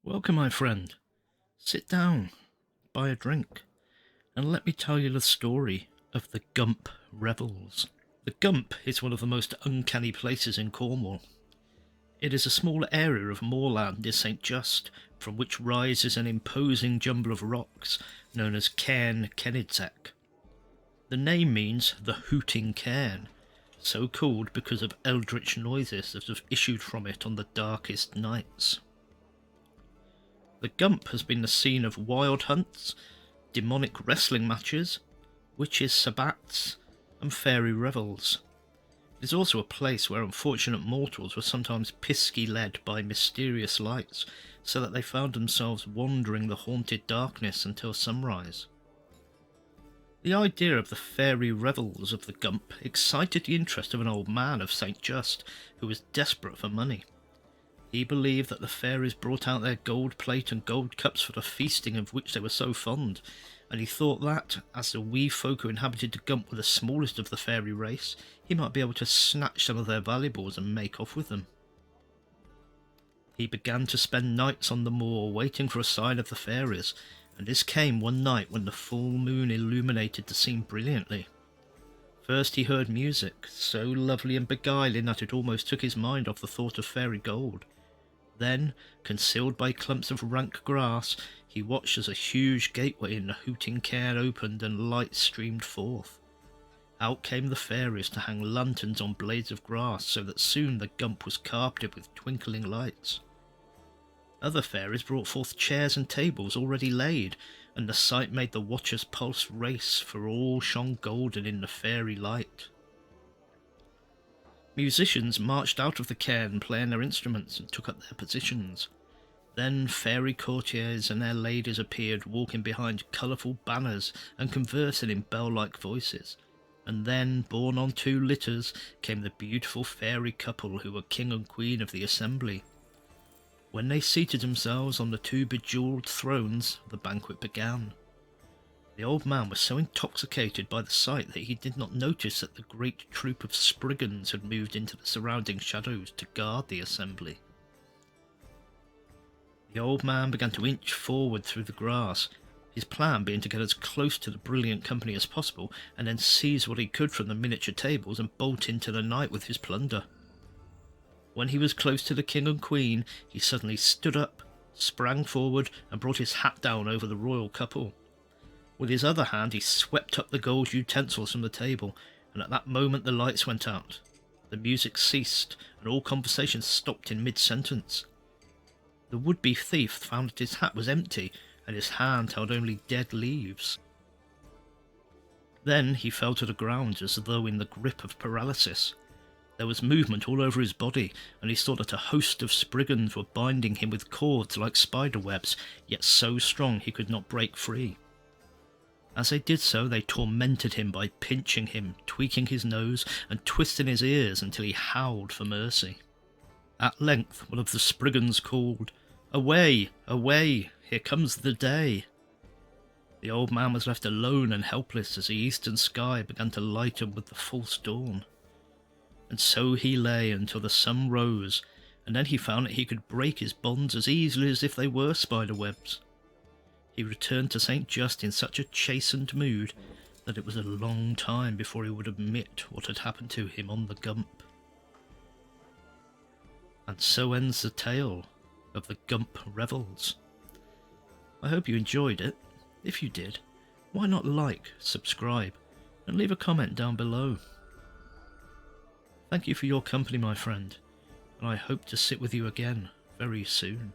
Welcome, my friend. Sit down, buy a drink, and let me tell you the story of the Gump Revels. The Gump is one of the most uncanny places in Cornwall. It is a small area of moorland near St. Just, from which rises an imposing jumble of rocks known as Cairn Kenidsack. The name means the Hooting Cairn, so called because of eldritch noises that have issued from it on the darkest nights. The Gump has been the scene of wild hunts, demonic wrestling matches, witches' sabbats, and fairy revels. It is also a place where unfortunate mortals were sometimes pisky-led by mysterious lights, so that they found themselves wandering the haunted darkness until sunrise. The idea of the fairy revels of the Gump excited the interest of an old man of St. Just, who was desperate for money. He believed that the fairies brought out their gold plate and gold cups for the feasting of which they were so fond, and he thought that, as the wee folk who inhabited the Gump were the smallest of the fairy race, he might be able to snatch some of their valuables and make off with them. He began to spend nights on the moor waiting for a sign of the fairies, and this came one night when the full moon illuminated the scene brilliantly. First he heard music, so lovely and beguiling that it almost took his mind off the thought of fairy gold. Then, concealed by clumps of rank grass, he watched as a huge gateway in the Hooting Cairn opened and light streamed forth. Out came the fairies to hang lanterns on blades of grass, so that soon the Gump was carpeted with twinkling lights. Other fairies brought forth chairs and tables already laid, and the sight made the watcher's pulse race, for all shone golden in the fairy light. Musicians marched out of the cairn playing their instruments and took up their positions. Then fairy courtiers and their ladies appeared, walking behind colourful banners and conversing in bell-like voices. And then, borne on 2 litters, came the beautiful fairy couple who were king and queen of the assembly. When they seated themselves on the 2 bejewelled thrones, the banquet began. The old man was so intoxicated by the sight that he did not notice that the great troop of Spriggans had moved into the surrounding shadows to guard the assembly. The old man began to inch forward through the grass, his plan being to get as close to the brilliant company as possible and then seize what he could from the miniature tables and bolt into the night with his plunder. When he was close to the king and queen, he suddenly stood up, sprang forward, and brought his hat down over the royal couple. With his other hand he swept up the gold utensils from the table, and at that moment the lights went out. The music ceased, and all conversation stopped in mid-sentence. The would-be thief found that his hat was empty, and his hand held only dead leaves. Then he fell to the ground as though in the grip of paralysis. There was movement all over his body, and he saw that a host of Spriggans were binding him with cords like spider webs, yet so strong he could not break free. As they did so, they tormented him by pinching him, tweaking his nose, and twisting his ears until he howled for mercy. At length one of the Spriggans called, "Away, away, here comes the day." The old man was left alone and helpless as the eastern sky began to lighten with the false dawn. And so he lay until the sun rose, and then he found that he could break his bonds as easily as if they were spider webs. He returned to St. Just in such a chastened mood that it was a long time before he would admit what had happened to him on the Gump. And so ends the tale of the Gump Revels. I hope you enjoyed it. If you did, why not like, subscribe, and leave a comment down below. Thank you for your company, my friend, and I hope to sit with you again very soon.